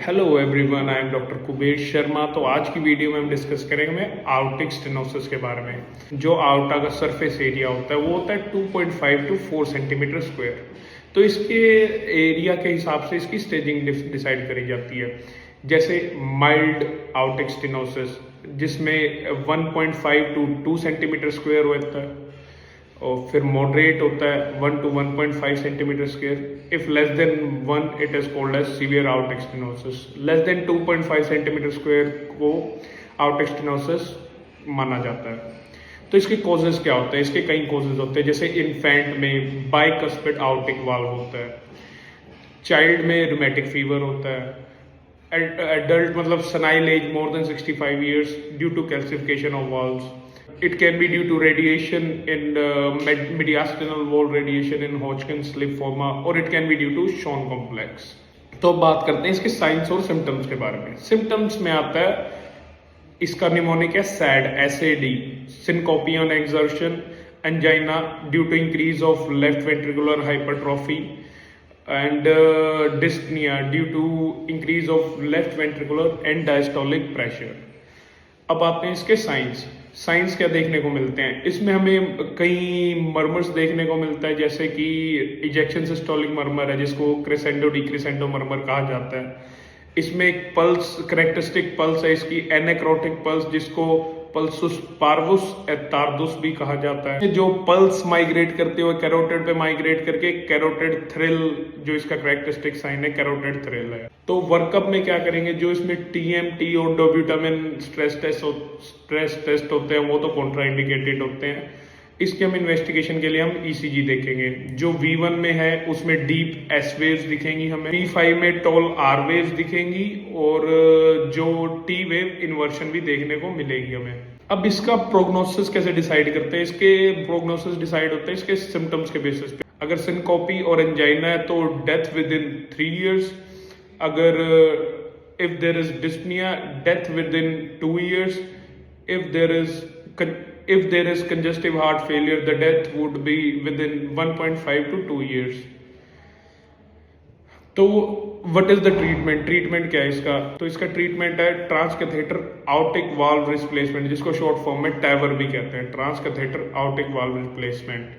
Hello everyone, I am doctor Kuber Sharma. तो आज की वीडियो में हम डिस्कस करेंगे आउटिक स्टेनोसिस के बारे में। जो आउटा का सरफेस एरिया होता है वो होता है 2.5 टू 4 सेंटीमीटर स्क्वायर। तो इसके एरिया के हिसाब से इसकी स्टेजिंग डिसाइड करी जाती है। जैसे माइल्ड आउटिक स्टेनोसिस जिसमें 1.5 टू 2 सेंटीमीटर स्क्वायर होता है, और फिर मॉडरेट होता है 1 to 1.5 centimetre square. If less than 1 it is called as severe aortic stenosis. Less than 2.5 centimetre square को आउटिक स्टेनोसिस माना जाता है। तो इसके कॉजेज क्या होते हैं? इसके कई कॉजेज होते हैं। जैसे इन्फेंट में बाइकस्पिड आउटिक वाल्व होता है, चाइल्ड में रूमेटिक फीवर होता है, एडल्ट मतलब senile age more than 65 years due to calcification of valves. It can be due to radiation in mediastinal wall radiation in Hodgkin's lymphoma, or it can be due to Schwann complex। तो बात करते हैं इसके science और symptoms के बारे में। Symptoms में आता है इसका निमोनिक है sad SAD, syncope on exertion, angina due to increase of left ventricular hypertrophy, and dyspnea due to increase of left ventricular and diastolic pressure। अब आते हैं इसके साइंस क्या देखने को मिलते हैं। इसमें हमें कई मर्मर्स देखने को मिलता है, जैसे कि इजेक्शन सिस्टोलिक मर्मर है जिसको क्रेसेंडो डिक्रेसेंडो मर्मर कहा जाता है। इसमें एक पल्स, करेक्टरिस्टिक पल्स है इसकी एनेक्रोटिक पल्स, जिसको पल्सुस पार्वुस तार्दुस भी कहा जाता है। जो पल्स माइग्रेट करते हुए कैरोटिड पे माइग्रेट करके कैरोटिड थ्रिल, जो इसका करेक्टरिस्टिक साइन है कैरोटिड थ्रिल है। तो वर्कअप में क्या करेंगे, जो इसमें TMT और डोब्यूटामिन स्ट्रेस टेस्ट होते हैं वो तो कॉन्ट्राइंडिकेटेड होते हैं। इसके हम इन्वेस्टिगेशन के लिए हम ECG देखेंगे। जो V1 में है उसमें डीप S वेव्स दिखेंगी हमें, V5 में टॉल R वेव्स दिखेंगी, और जो T वेव इन्वर्शन भी देखने को मिलेगी हमें। अब इसका प्रोग्नोसिस कैसे डिसाइड करते हैं? इसके प्रोग्नोसिस डिसाइड होते हैं इसके सिम्टम्स के बेसिस पे। अगर सिनकोपी और एंजाइना है तो डेथ विद इन 3 years। अगर if there is dyspnoea, death within 2 years। If there is congestive heart failure, the death would be within 1.5 to 2 years। तो व्हाट इज द ट्रीटमेंट क्या है इसका? तो इसका ट्रीटमेंट है ट्रांसकैथेटर आउटिक वाल्व रिप्लेसमेंट, जिसको short form में TAVR भी कहते हैं, ट्रांसकैथेटर आउटिक वाल्व रिप्लेसमेंट।